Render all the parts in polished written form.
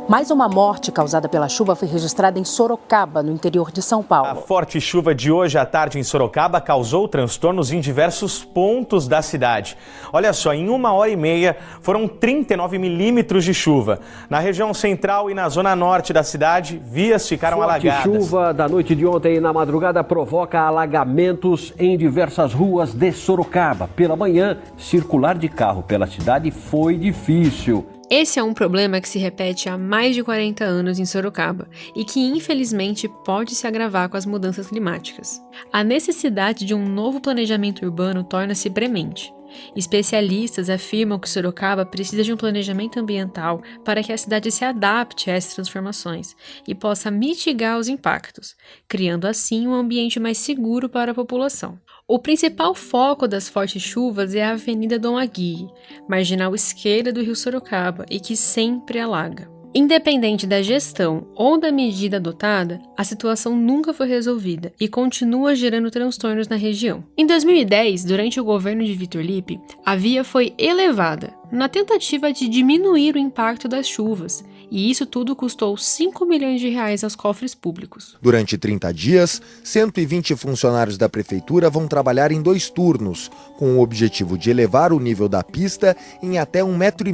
Mais uma morte causada pela chuva foi registrada em Sorocaba, no interior de São Paulo. A forte chuva de hoje à tarde em Sorocaba causou transtornos em diversos pontos da cidade. Olha só, em 1h30 foram 39 milímetros de chuva. Na região central e na zona norte da cidade, vias ficaram alagadas. Forte chuva da noite de ontem e na madrugada provoca alagamentos em diversas ruas de Sorocaba. Pela manhã, circular de carro pela cidade foi difícil. Esse é um problema que se repete há mais de 40 anos em Sorocaba e que, infelizmente, pode se agravar com as mudanças climáticas. A necessidade de um novo planejamento urbano torna-se premente. Especialistas afirmam que Sorocaba precisa de um planejamento ambiental para que a cidade se adapte a essas transformações e possa mitigar os impactos, criando assim um ambiente mais seguro para a população. O principal foco das fortes chuvas é a Avenida Dom Aguirre, marginal esquerda do Rio Sorocaba e que sempre alaga. Independente da gestão ou da medida adotada, a situação nunca foi resolvida e continua gerando transtornos na região. Em 2010, durante o governo de Vitor Lippe, a via foi elevada, na tentativa de diminuir o impacto das chuvas, e isso tudo custou 5 milhões de reais aos cofres públicos. Durante 30 dias, 120 funcionários da prefeitura vão trabalhar em 2 turnos, com o objetivo de elevar o nível da pista em até 1,5 metro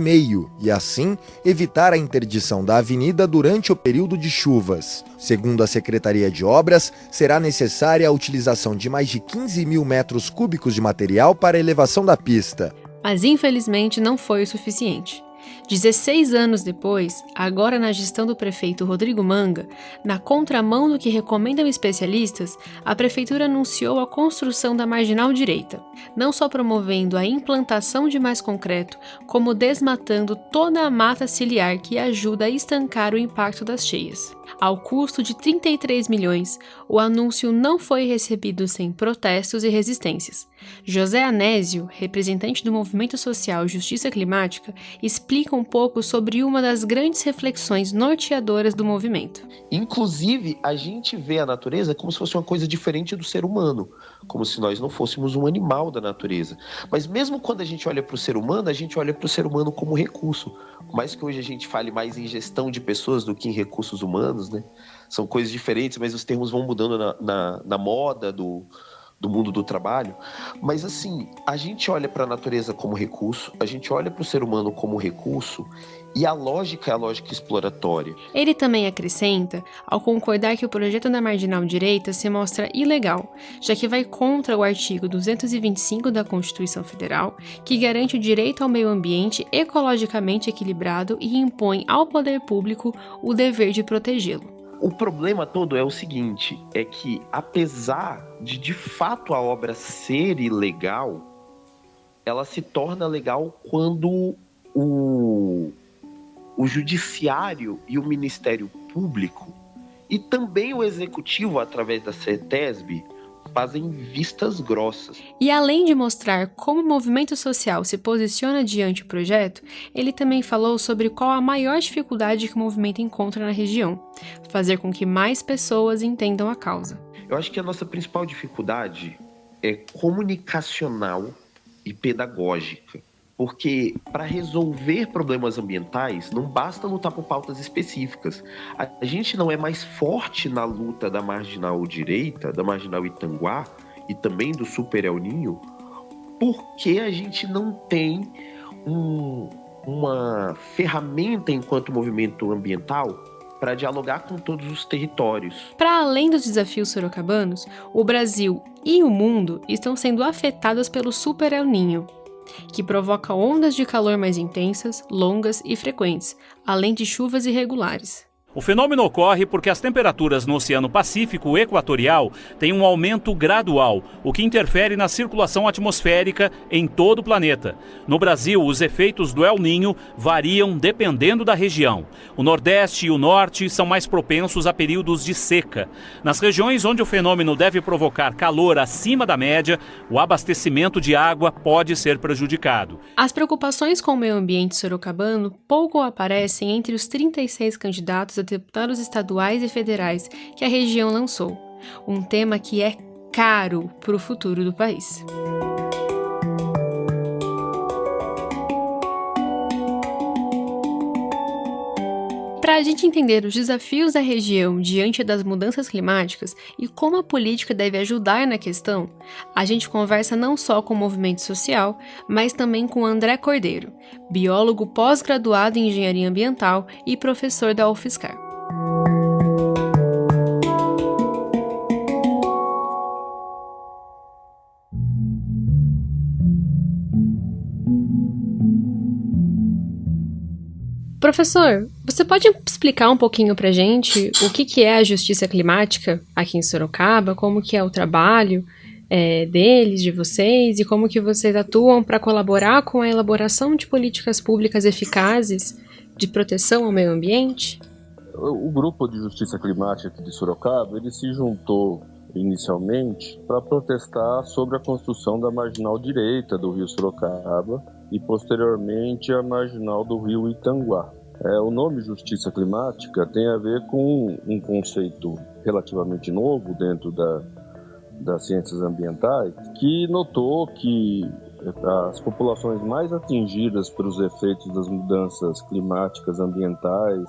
e, assim, evitar a interdição da avenida durante o período de chuvas. Segundo a Secretaria de Obras, será necessária a utilização de mais de 15 mil metros cúbicos de material para a elevação da pista. Mas infelizmente não foi o suficiente. 16 anos depois, agora na gestão do prefeito Rodrigo Manga, na contramão do que recomendam especialistas, a prefeitura anunciou a construção da Marginal Direita, não só promovendo a implantação de mais concreto, como desmatando toda a mata ciliar que ajuda a estancar o impacto das cheias. Ao custo de 33 milhões, o anúncio não foi recebido sem protestos e resistências. José Anésio, representante do Movimento Social Justiça Climática, explica um pouco sobre uma das grandes reflexões norteadoras do movimento. Inclusive, a gente vê a natureza como se fosse uma coisa diferente do ser humano, como se nós não fôssemos um animal da natureza. Mas mesmo quando a gente olha para o ser humano, a gente olha para o ser humano como recurso. Por mais que hoje a gente fale mais em gestão de pessoas do que em recursos humanos, né? São coisas diferentes, mas os termos vão mudando na moda do mundo do trabalho. Mas assim, a gente olha para a natureza como recurso, a gente olha para o ser humano como recurso, e a lógica é a lógica exploratória. Ele também acrescenta, ao concordar que o projeto da Marginal Direita se mostra ilegal, já que vai contra o artigo 225 da Constituição Federal, que garante o direito ao meio ambiente ecologicamente equilibrado e impõe ao poder público o dever de protegê-lo. O problema todo é o seguinte, é que apesar de fato a obra ser ilegal, ela se torna legal quando o judiciário e o Ministério Público e também o Executivo, através da CETESB, fazem vistas grossas. E além de mostrar como o movimento social se posiciona diante do projeto, ele também falou sobre qual a maior dificuldade que o movimento encontra na região: fazer com que mais pessoas entendam a causa. Eu acho que a nossa principal dificuldade é comunicacional e pedagógica. Porque para resolver problemas ambientais não basta lutar por pautas específicas. A gente não é mais forte na luta da Marginal Direita, da Marginal Itanguá e também do Super El Ninho, porque a gente não tem uma ferramenta enquanto movimento ambiental para dialogar com todos os territórios. Para além dos desafios sorocabanos, o Brasil e o mundo estão sendo afetados pelo Super El Ninho, que provoca ondas de calor mais intensas, longas e frequentes, além de chuvas irregulares. O fenômeno ocorre porque as temperaturas no Oceano Pacífico Equatorial têm um aumento gradual, o que interfere na circulação atmosférica em todo o planeta. No Brasil, os efeitos do El Niño variam dependendo da região. O Nordeste e o Norte são mais propensos a períodos de seca. Nas regiões onde o fenômeno deve provocar calor acima da média, o abastecimento de água pode ser prejudicado. As preocupações com o meio ambiente sorocabano pouco aparecem entre os 36 candidatos a deputados estaduais e federais que a região lançou, um tema que é caro para o futuro do país. Para a gente entender os desafios da região diante das mudanças climáticas e como a política deve ajudar na questão, a gente conversa não só com o movimento social, mas também com André Cordeiro, biólogo pós-graduado em engenharia ambiental e professor da UFSCar. Professor, você pode explicar um pouquinho pra gente o que é a justiça climática aqui em Sorocaba, como que é o trabalho deles, de vocês, e como que vocês atuam para colaborar com a elaboração de políticas públicas eficazes de proteção ao meio ambiente? O grupo de justiça climática aqui de Sorocaba, ele se juntou inicialmente para protestar sobre a construção da marginal direita do Rio Sorocaba e posteriormente a marginal do Rio Itanguá. O nome Justiça Climática tem a ver com um conceito relativamente novo dentro das ciências ambientais, que notou que as populações mais atingidas pelos efeitos das mudanças climáticas ambientais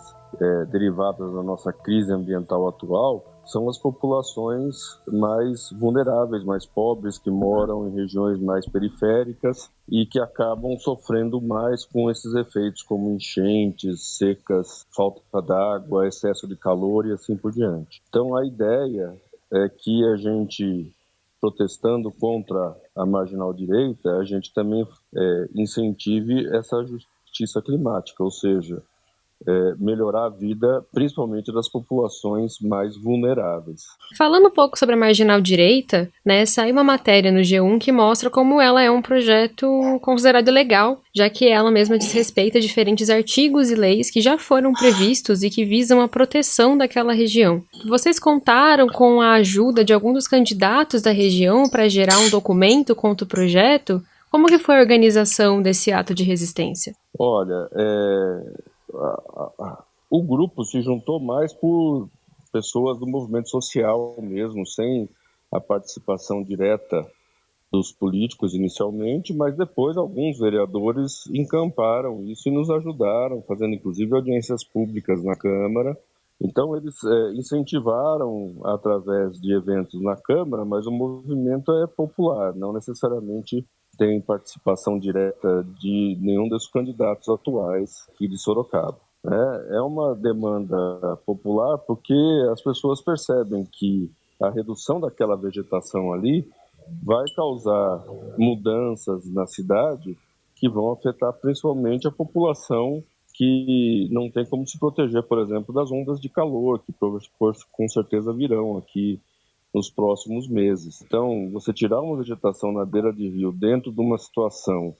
derivadas da nossa crise ambiental atual são as populações mais vulneráveis, mais pobres, que moram em regiões mais periféricas e que acabam sofrendo mais com esses efeitos como enchentes, secas, falta d'água, excesso de calor e assim por diante. Então a ideia é que a gente, protestando contra a marginal direita, a gente também incentive essa justiça climática, ou seja, melhorar a vida, principalmente das populações mais vulneráveis. Falando um pouco sobre a marginal direita, saiu uma matéria no G1 que mostra como ela é um projeto considerado ilegal, já que ela mesma desrespeita diferentes artigos e leis que já foram previstos e que visam a proteção daquela região. Vocês contaram com a ajuda de alguns dos candidatos da região para gerar um documento contra o projeto? Como que foi a organização desse ato de resistência? Olha, o grupo se juntou mais por pessoas do movimento social mesmo, sem a participação direta dos políticos inicialmente, mas depois alguns vereadores encamparam isso e nos ajudaram, fazendo inclusive audiências públicas na Câmara. Então eles incentivaram através de eventos na Câmara, mas o movimento é popular, não necessariamente tem participação direta de nenhum dos candidatos atuais aqui de Sorocaba. É uma demanda popular porque as pessoas percebem que a redução daquela vegetação ali vai causar mudanças na cidade que vão afetar principalmente a população que não tem como se proteger, por exemplo, das ondas de calor, que com certeza virão aqui nos próximos meses. Então, você tirar uma vegetação na beira de rio dentro de uma situação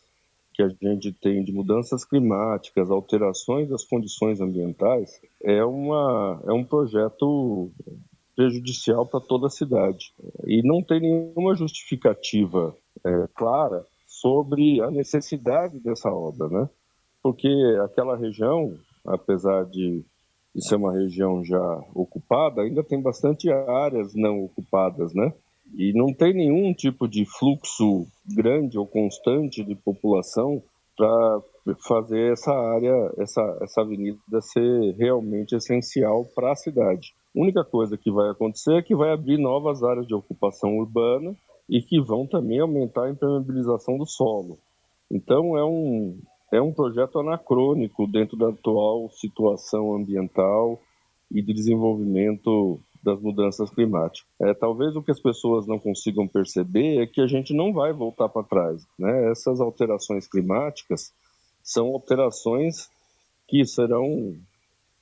que a gente tem de mudanças climáticas, alterações das condições ambientais, é um projeto prejudicial para toda a cidade. E não tem nenhuma justificativa clara sobre a necessidade dessa obra, né? Porque aquela região, apesar de ser uma região já ocupada, ainda tem bastante áreas não ocupadas, né? E não tem nenhum tipo de fluxo grande ou constante de população para fazer essa área, essa avenida ser realmente essencial para a cidade. A única coisa que vai acontecer é que vai abrir novas áreas de ocupação urbana e que vão também aumentar a impermeabilização do solo. Então é um projeto anacrônico dentro da atual situação ambiental e de desenvolvimento das mudanças climáticas. Talvez o que as pessoas não consigam perceber é que a gente não vai voltar para trás, né? Essas alterações climáticas são alterações que serão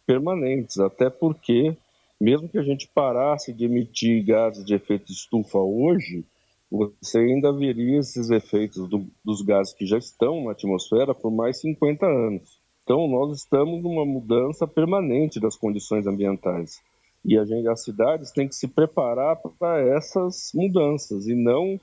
permanentes, até porque, mesmo que a gente parasse de emitir gases de efeito estufa hoje, você ainda veria esses efeitos dos gases que já estão na atmosfera por mais 50 anos. Então, nós estamos numa mudança permanente das condições ambientais. E as cidades têm que se preparar para essas mudanças e não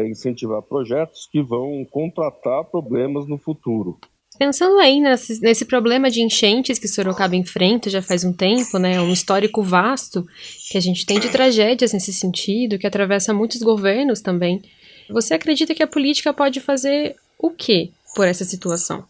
incentivar projetos que vão contratar problemas no futuro. Pensando aí nesse problema de enchentes que Sorocaba enfrenta já faz um tempo, um histórico vasto que a gente tem de tragédias nesse sentido, que atravessa muitos governos também, você acredita que a política pode fazer o quê por essa situação?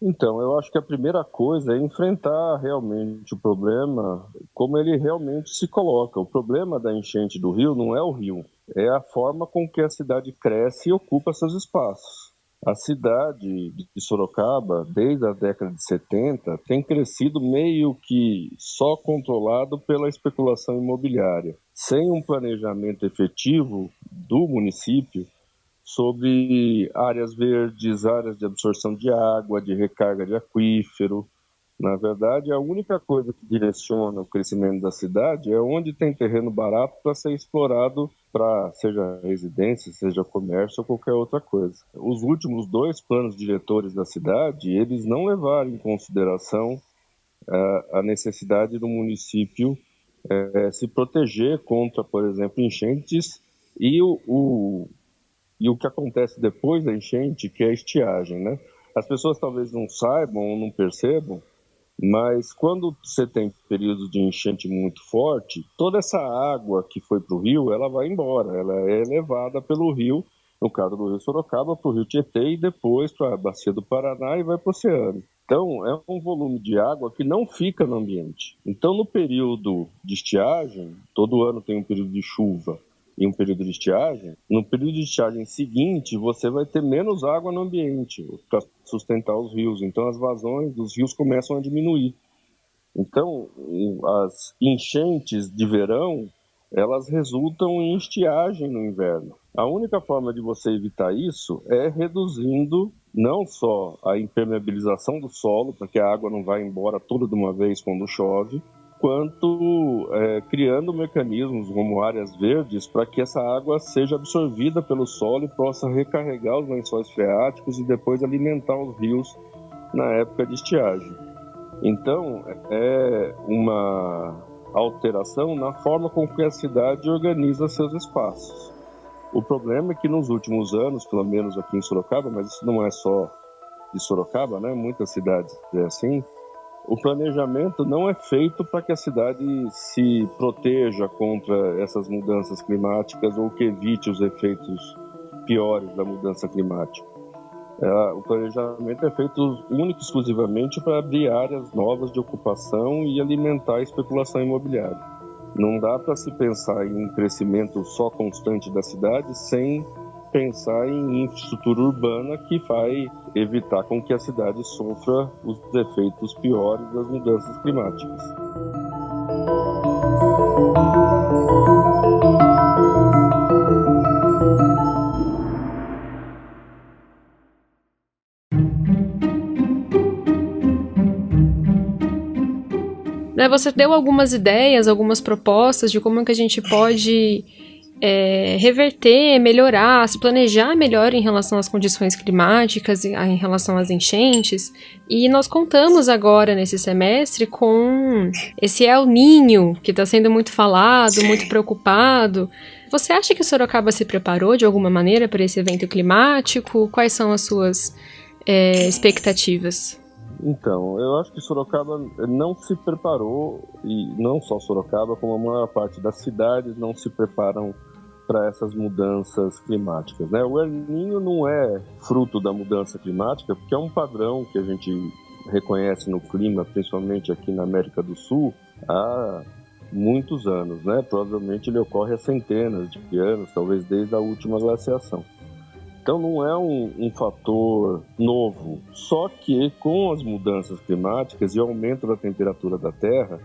Então, eu acho que a primeira coisa é enfrentar realmente o problema como ele realmente se coloca. O problema da enchente do rio não é o rio, é a forma com que a cidade cresce e ocupa seus espaços. A cidade de Sorocaba, desde a década de 70, tem crescido meio que só controlado pela especulação imobiliária, sem um planejamento efetivo do município sobre áreas verdes, áreas de absorção de água, de recarga de aquífero. Na verdade, a única coisa que direciona o crescimento da cidade é onde tem terreno barato para ser explorado para, seja residência, seja comércio ou qualquer outra coisa. Os últimos 2 planos diretores da cidade, eles não levaram em consideração a necessidade do município se proteger contra, por exemplo, enchentes e o que acontece depois da enchente, que é a estiagem, né? As pessoas talvez não saibam ou não percebam, mas quando você tem períodos de enchente muito forte, toda essa água que foi para o rio, ela vai embora, ela é levada pelo rio, no caso do rio Sorocaba, para o rio Tietê e depois para a bacia do Paraná e vai para o oceano. Então, é um volume de água que não fica no ambiente. Então, no período de estiagem, todo ano tem um período de chuva, em um período de estiagem, no período de estiagem seguinte, você vai ter menos água no ambiente para sustentar os rios. Então, as vazões dos rios começam a diminuir. Então, as enchentes de verão, elas resultam em estiagem no inverno. A única forma de você evitar isso é reduzindo não só a impermeabilização do solo, para que a água não vá embora toda de uma vez quando chove, quanto criando mecanismos como áreas verdes para que essa água seja absorvida pelo solo e possa recarregar os lençóis freáticos e depois alimentar os rios na época de estiagem. Então, é uma alteração na forma com que a cidade organiza seus espaços. O problema é que nos últimos anos, pelo menos aqui em Sorocaba, mas isso não é só de Sorocaba, né? Muitas cidades é assim, o planejamento não é feito para que a cidade se proteja contra essas mudanças climáticas ou que evite os efeitos piores da mudança climática. O planejamento é feito único e exclusivamente para abrir áreas novas de ocupação e alimentar a especulação imobiliária. Não dá para se pensar em um crescimento só constante da cidade sem pensar em infraestrutura urbana que vai evitar com que a cidade sofra os efeitos piores das mudanças climáticas. Você deu algumas ideias, algumas propostas de como que a gente pode reverter, melhorar, se planejar melhor em relação às condições climáticas, em relação às enchentes. E nós contamos agora, nesse semestre, com esse El Niño, que está sendo muito falado, muito preocupado. Você acha que Sorocaba se preparou de alguma maneira para esse evento climático? Quais são as suas expectativas? Então, eu acho que Sorocaba não se preparou, e não só Sorocaba, como a maior parte das cidades não se preparam para essas mudanças climáticas, né? O El Niño não é fruto da mudança climática, porque é um padrão que a gente reconhece no clima, principalmente aqui na América do Sul, há muitos anos, né? Provavelmente ele ocorre há centenas de anos, talvez desde a última glaciação. Então não é um fator novo, só que com as mudanças climáticas e o aumento da temperatura da Terra,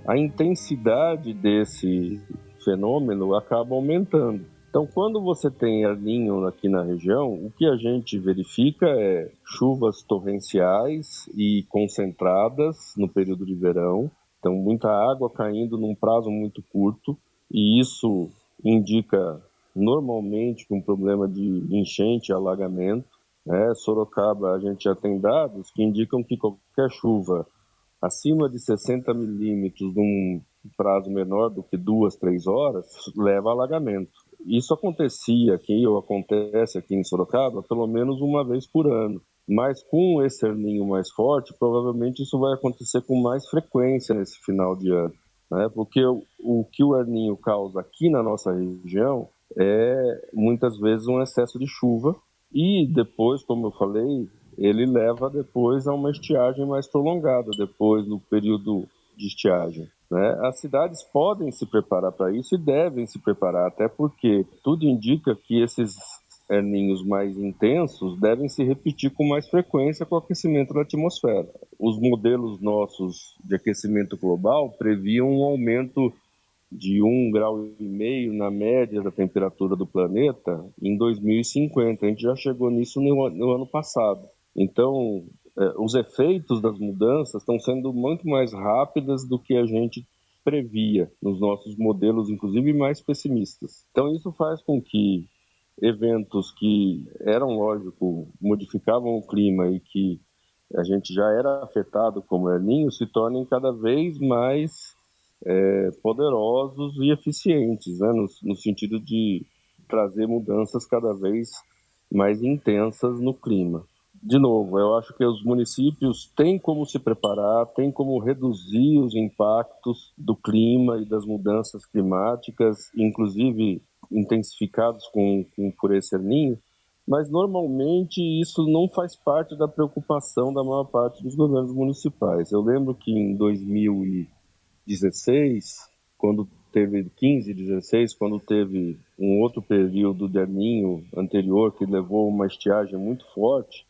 a intensidade desse fenômeno acaba aumentando. Então quando você tem El Niño aqui na região, o que a gente verifica é chuvas torrenciais e concentradas no período de verão, então muita água caindo num prazo muito curto, e isso indica normalmente com um problema de enchente e alagamento. Sorocaba, a gente já tem dados que indicam que qualquer chuva acima de 60 milímetros num prazo menor do que 2, 3 horas leva a alagamento. Isso acontecia aqui, ou acontece aqui em Sorocaba, pelo menos uma vez por ano. Mas com esse El Niño mais forte, provavelmente isso vai acontecer com mais frequência nesse final de ano, né? Porque o que o El Niño causa aqui na nossa região é muitas vezes um excesso de chuva e depois, como eu falei, ele leva depois a uma estiagem mais prolongada, depois do período de estiagem, né? As cidades podem se preparar para isso e devem se preparar, até porque tudo indica que esses El Niños mais intensos devem se repetir com mais frequência com o aquecimento da atmosfera. Os modelos nossos de aquecimento global previam um aumento de 1,5 grau na média da temperatura do planeta em 2050. A gente já chegou nisso no ano passado. Então, os efeitos das mudanças estão sendo muito mais rápidas do que a gente previa nos nossos modelos, inclusive mais pessimistas. Então, isso faz com que eventos que eram, lógico, modificavam o clima e que a gente já era afetado como El Niño se tornem cada vez mais poderosos e eficientes, né, no sentido de trazer mudanças cada vez mais intensas no clima. De novo, eu acho que os municípios têm como se preparar, têm como reduzir os impactos do clima e das mudanças climáticas, inclusive intensificados por esse El Niño, mas normalmente isso não faz parte da preocupação da maior parte dos governos municipais. Eu lembro que em 2016, quando teve 15, 16, quando teve um outro período de El Niño anterior que levou uma estiagem muito forte,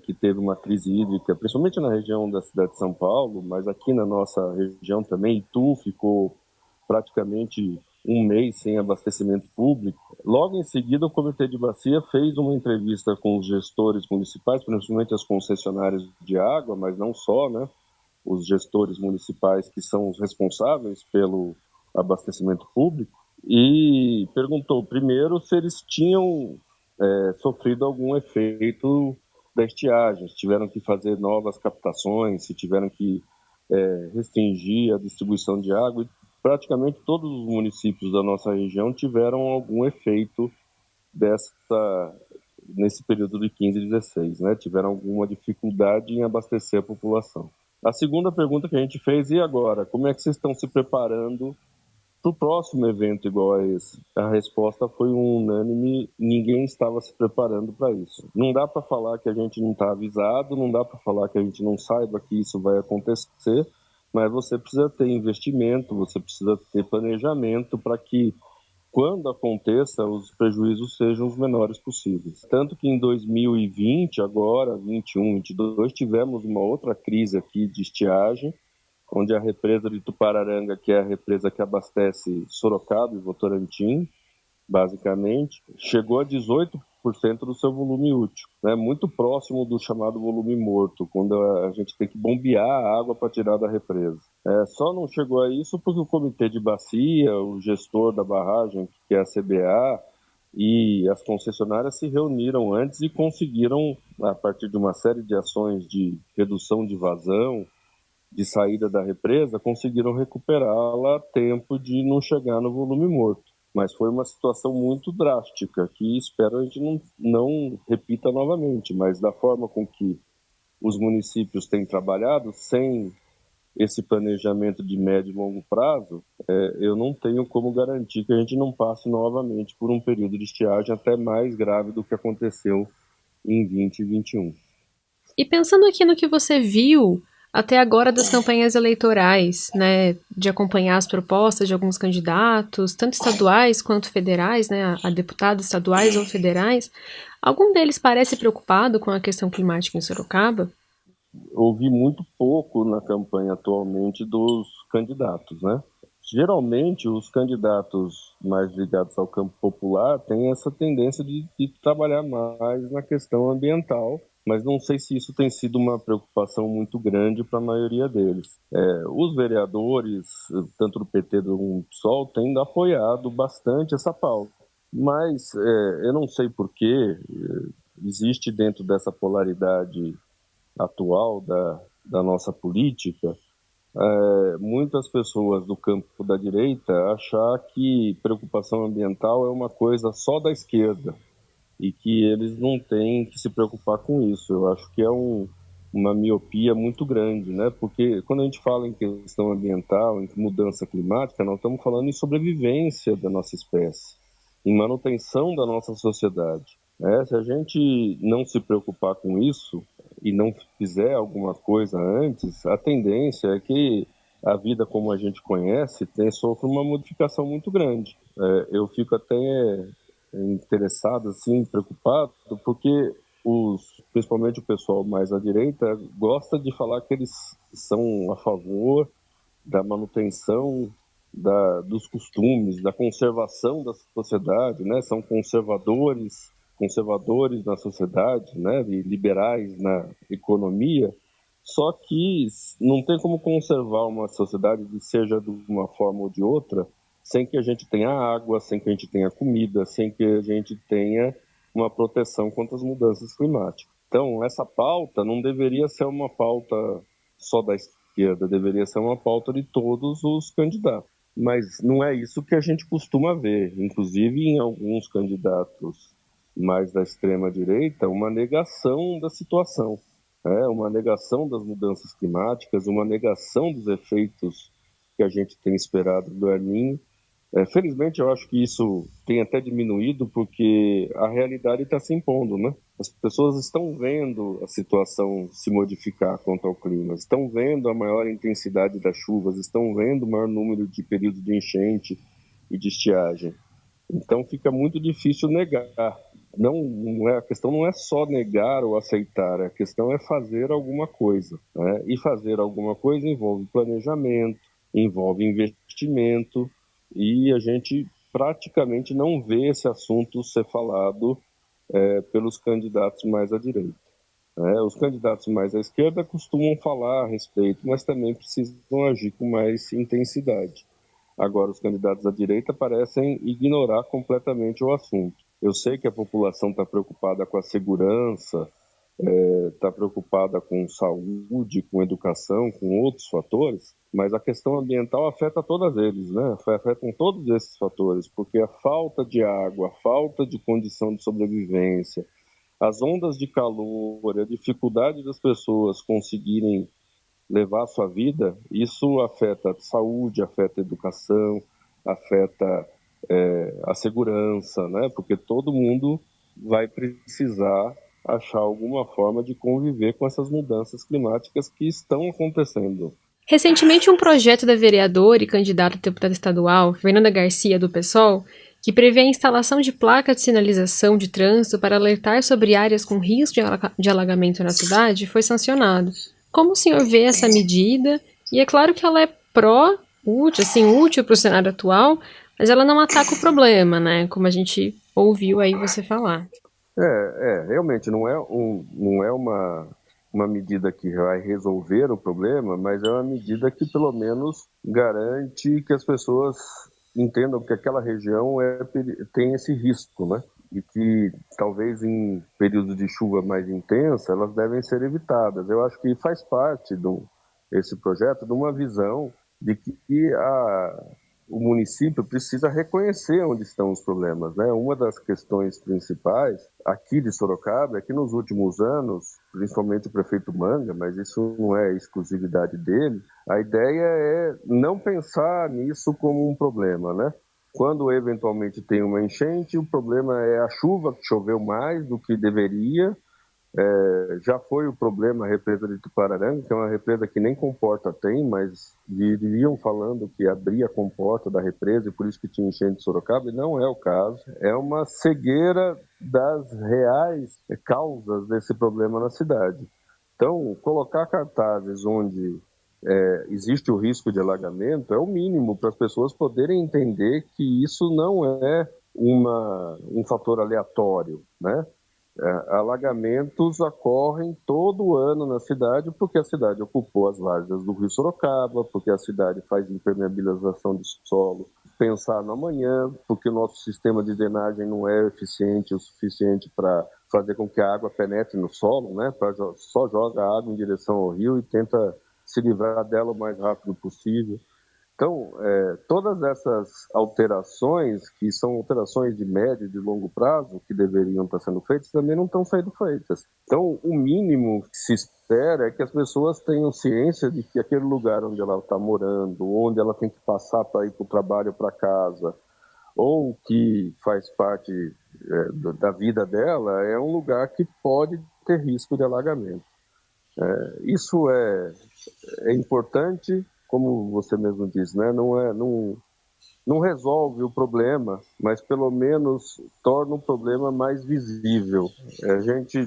que teve uma crise hídrica, principalmente na região da cidade de São Paulo, mas aqui na nossa região também, Itu ficou praticamente um mês sem abastecimento público. Logo em seguida, o Comitê de Bacia fez uma entrevista com os gestores municipais, principalmente as concessionárias de água, mas não só, né? Os gestores municipais que são os responsáveis pelo abastecimento público, e perguntou primeiro se eles tinham sofrido algum efeito da estiagem, se tiveram que fazer novas captações, se tiveram que restringir a distribuição de água. E praticamente todos os municípios da nossa região tiveram algum efeito nesse período de 15 e 16, né? Tiveram alguma dificuldade em abastecer a população. A segunda pergunta que a gente fez, e agora? Como é que vocês estão se preparando para o próximo evento igual a esse? A resposta foi unânime, ninguém estava se preparando para isso. Não dá para falar que a gente não está avisado, não dá para falar que a gente não saiba que isso vai acontecer, mas você precisa ter investimento, você precisa ter planejamento para que, quando aconteça, os prejuízos sejam os menores possíveis. Tanto que em 2020, agora, 21, 22, tivemos uma outra crise aqui de estiagem, onde a represa de Tupararanga, que é a represa que abastece Sorocaba e Votorantim, basicamente, chegou a 18% do seu volume útil, né? Muito próximo do chamado volume morto, quando a gente tem que bombear a água para tirar da represa. Só não chegou a isso porque o Comitê de Bacia, o gestor da barragem, que é a CBA, e as concessionárias se reuniram antes e conseguiram, a partir de uma série de ações de redução de vazão, de saída da represa, conseguiram recuperá-la a tempo de não chegar no volume morto. Mas foi uma situação muito drástica, que espero a gente não repita novamente, mas da forma com que os municípios têm trabalhado, sem esse planejamento de médio e longo prazo, eu não tenho como garantir que a gente não passe novamente por um período de estiagem até mais grave do que aconteceu em 2021. E pensando aqui no que você viu até agora das campanhas eleitorais, né, de acompanhar as propostas de alguns candidatos, tanto estaduais quanto federais, né, a deputados estaduais ou federais, algum deles parece preocupado com a questão climática em Sorocaba? Ouvi muito pouco na campanha atualmente dos candidatos, né? Geralmente, os candidatos mais ligados ao campo popular têm essa tendência de trabalhar mais na questão ambiental, mas não sei se isso tem sido uma preocupação muito grande para a maioria deles. Os vereadores, tanto do PT como do PSOL, têm apoiado bastante essa pauta, mas eu não sei por que existe dentro dessa polaridade atual da nossa política, muitas pessoas do campo da direita achar que preocupação ambiental é uma coisa só da esquerda e que eles não têm que se preocupar com isso. Eu acho que é uma miopia muito grande, né? Porque quando a gente fala em questão ambiental, em mudança climática, nós estamos falando em sobrevivência da nossa espécie, em manutenção da nossa sociedade. Se a gente não se preocupar com isso, e não fizer alguma coisa antes, a tendência é que a vida como a gente conhece sofre uma modificação muito grande. Eu fico até interessado, assim, preocupado, porque principalmente o pessoal mais à direita gosta de falar que eles são a favor da manutenção dos costumes, da conservação da sociedade, né? São conservadores na sociedade, né? E liberais na economia. Só que não tem como conservar uma sociedade, seja de uma forma ou de outra, sem que a gente tenha água, sem que a gente tenha comida, sem que a gente tenha uma proteção contra as mudanças climáticas. Então, essa pauta não deveria ser uma pauta só da esquerda, deveria ser uma pauta de todos os candidatos. Mas não é isso que a gente costuma ver, inclusive em alguns candidatos mais da extrema-direita, uma negação da situação, uma negação das mudanças climáticas, uma negação dos efeitos que a gente tem esperado do El Niño. Felizmente, eu acho que isso tem até diminuído, porque a realidade está se impondo, né? As pessoas estão vendo a situação se modificar quanto ao clima, estão vendo a maior intensidade das chuvas, estão vendo o maior número de períodos de enchente e de estiagem. Então, fica muito difícil negar. A questão não é só negar ou aceitar, a questão é fazer alguma coisa, né? E fazer alguma coisa envolve planejamento, envolve investimento, e a gente praticamente não vê esse assunto ser falado pelos candidatos mais à direita. Os candidatos mais à esquerda costumam falar a respeito, mas também precisam agir com mais intensidade. Agora, os candidatos à direita parecem ignorar completamente o assunto. Eu sei que a população está preocupada com a segurança, está preocupada com saúde, com educação, com outros fatores, mas a questão ambiental afeta todos eles, né? Afetam todos esses fatores, porque a falta de água, a falta de condição de sobrevivência, as ondas de calor, a dificuldade das pessoas conseguirem levar a sua vida, isso afeta a saúde, afeta a educação, afeta a segurança, né? Porque todo mundo vai precisar achar alguma forma de conviver com essas mudanças climáticas que estão acontecendo. Recentemente, um projeto da vereadora e candidata a deputada estadual, Fernanda Garcia, do PSOL, que prevê a instalação de placas de sinalização de trânsito para alertar sobre áreas com risco de alagamento na cidade, foi sancionado. Como o senhor vê essa medida? E é claro que ela é útil para o cenário atual, mas ela não ataca o problema, né? Como a gente ouviu aí você falar. Realmente não é uma medida que vai resolver o problema, mas é uma medida que pelo menos garante que as pessoas entendam que aquela região tem esse risco, né? E que talvez em períodos de chuva mais intensa elas devem ser evitadas. Eu acho que faz parte esse projeto de uma visão de que o município precisa reconhecer onde estão os problemas, né? Uma das questões principais aqui de Sorocaba é que nos últimos anos, principalmente o prefeito Manga, mas isso não é exclusividade dele, a ideia é não pensar nisso como um problema, né? Quando eventualmente tem uma enchente, o problema é a chuva, que choveu mais do que deveria. Já foi o problema a represa de Tupararanga, que é uma represa que nem comporta tem, mas viriam falando que abria a comporta da represa e por isso que tinha enchente de Sorocaba, e não é o caso. É uma cegueira das reais causas desse problema na cidade. Então, colocar cartazes onde existe o risco de alagamento é o mínimo para as pessoas poderem entender que isso não é um fator aleatório, né? Alagamentos ocorrem todo ano na cidade porque a cidade ocupou as várzeas do rio Sorocaba, porque a cidade faz impermeabilização de solo, pensar no amanhã, porque o nosso sistema de drenagem não é eficiente o suficiente para fazer com que a água penetre no solo, né? Só joga a água em direção ao rio e tenta se livrar dela o mais rápido possível. Então, todas essas alterações, que são alterações de médio e de longo prazo, que deveriam estar sendo feitas, também não estão sendo feitas. Então, o mínimo que se espera é que as pessoas tenham ciência de que aquele lugar onde ela está morando, onde ela tem que passar para ir para o trabalho, para casa, ou que faz parte da vida dela, é um lugar que pode ter risco de alagamento. Isso é importante, como você mesmo disse, né? Não resolve o problema, mas pelo menos torna o problema mais visível. A gente,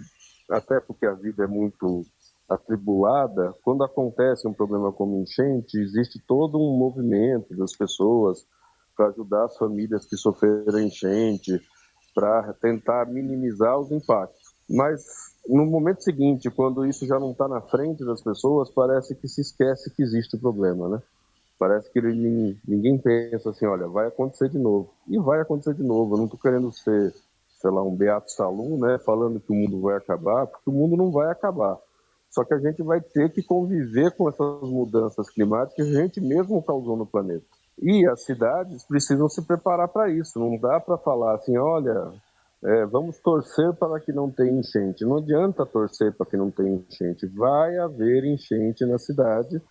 até porque a vida é muito atribulada, quando acontece um problema como enchente, existe todo um movimento das pessoas para ajudar as famílias que sofreram enchente, para tentar minimizar os impactos. Mas no momento seguinte, quando isso já não está na frente das pessoas, parece que se esquece que existe o problema, né? Parece que ninguém pensa assim, olha, vai acontecer de novo. E vai acontecer de novo. Eu não estou querendo ser, sei lá, um Beato Salum, né, falando que o mundo vai acabar, porque o mundo não vai acabar. Só que a gente vai ter que conviver com essas mudanças climáticas que a gente mesmo causou no planeta. E as cidades precisam se preparar para isso. Não dá para falar assim, olha, vamos torcer para que não tenha enchente. Não adianta torcer para que não tenha enchente. Vai haver enchente na cidade,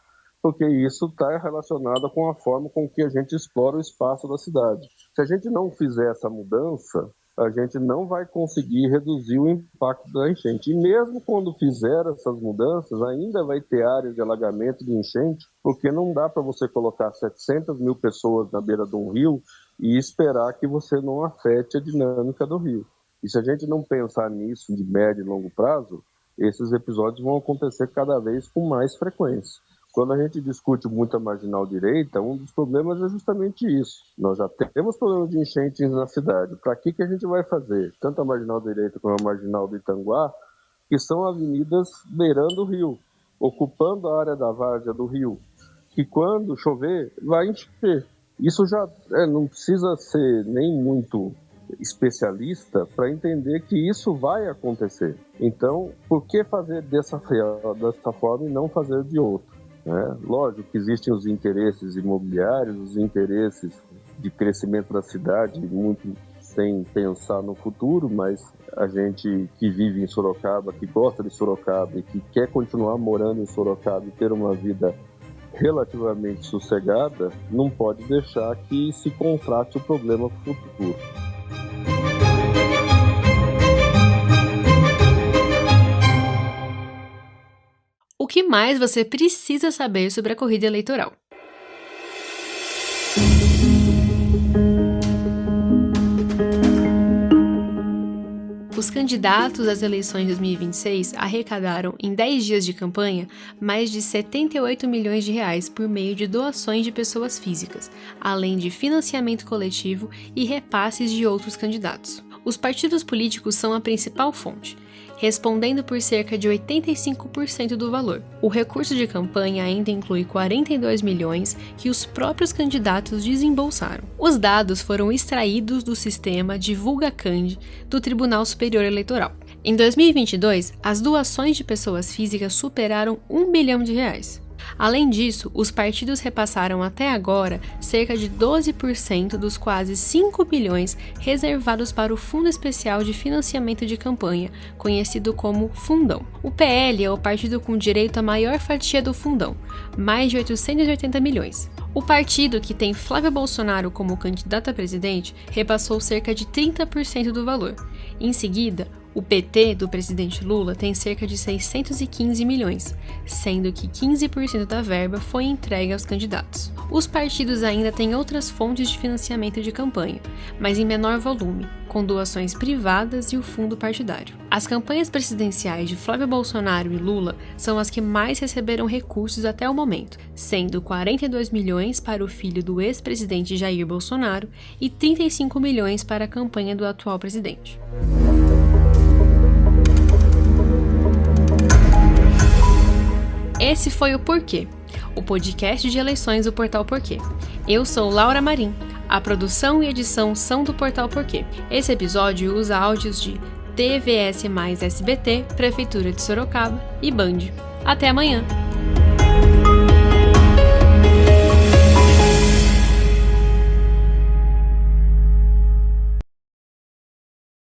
porque isso está relacionado com a forma com que a gente explora o espaço da cidade. Se a gente não fizer essa mudança, a gente não vai conseguir reduzir o impacto da enchente. E mesmo quando fizer essas mudanças, ainda vai ter áreas de alagamento de enchente, porque não dá para você colocar 700 mil pessoas na beira de um rio e esperar que você não afete a dinâmica do rio. E se a gente não pensar nisso de médio e longo prazo, esses episódios vão acontecer cada vez com mais frequência. Quando a gente discute muito a marginal direita, um dos problemas é justamente isso. Nós já temos problemas de enchentes na cidade. Para que a gente vai fazer? Tanto a marginal direita como a marginal do Itanguá, que são avenidas beirando o rio, ocupando a área da várzea do rio, que quando chover vai encher. Isso já não precisa ser nem muito especialista para entender que isso vai acontecer. Então, por que fazer dessa forma e não fazer de outra? Lógico que existem os interesses imobiliários, os interesses de crescimento da cidade, muito sem pensar no futuro, mas a gente que vive em Sorocaba, que gosta de Sorocaba e que quer continuar morando em Sorocaba e ter uma vida relativamente sossegada, não pode deixar que se contrate o problema para o futuro. O que mais você precisa saber sobre a corrida eleitoral? Os candidatos às eleições de 2026 arrecadaram, em 10 dias de campanha, mais de 78 milhões de reais por meio de doações de pessoas físicas, além de financiamento coletivo e repasses de outros candidatos. Os partidos políticos são a principal fonte, respondendo por cerca de 85% do valor. O recurso de campanha ainda inclui 42 milhões que os próprios candidatos desembolsaram. Os dados foram extraídos do sistema DivulgaCand do Tribunal Superior Eleitoral. Em 2022, as doações de pessoas físicas superaram R$1 bilhão. Além disso, os partidos repassaram até agora cerca de 12% dos quase 5 bilhões reservados para o Fundo Especial de Financiamento de Campanha, conhecido como Fundão. O PL é o partido com direito à maior fatia do Fundão, mais de 880 milhões. O partido, que tem Flávio Bolsonaro como candidato a presidente, repassou cerca de 30% do valor. Em seguida, o PT do presidente Lula tem cerca de 615 milhões, sendo que 15% da verba foi entregue aos candidatos. Os partidos ainda têm outras fontes de financiamento de campanha, mas em menor volume, com doações privadas e o fundo partidário. As campanhas presidenciais de Flávio Bolsonaro e Lula são as que mais receberam recursos até o momento, sendo 42 milhões para o filho do ex-presidente Jair Bolsonaro e 35 milhões para a campanha do atual presidente. Esse foi o Porquê, o podcast de eleições do Portal Porquê. Eu sou Laura Marim. A produção e edição são do Portal Porquê. Esse episódio usa áudios de TVS mais SBT, Prefeitura de Sorocaba e Band. Até amanhã!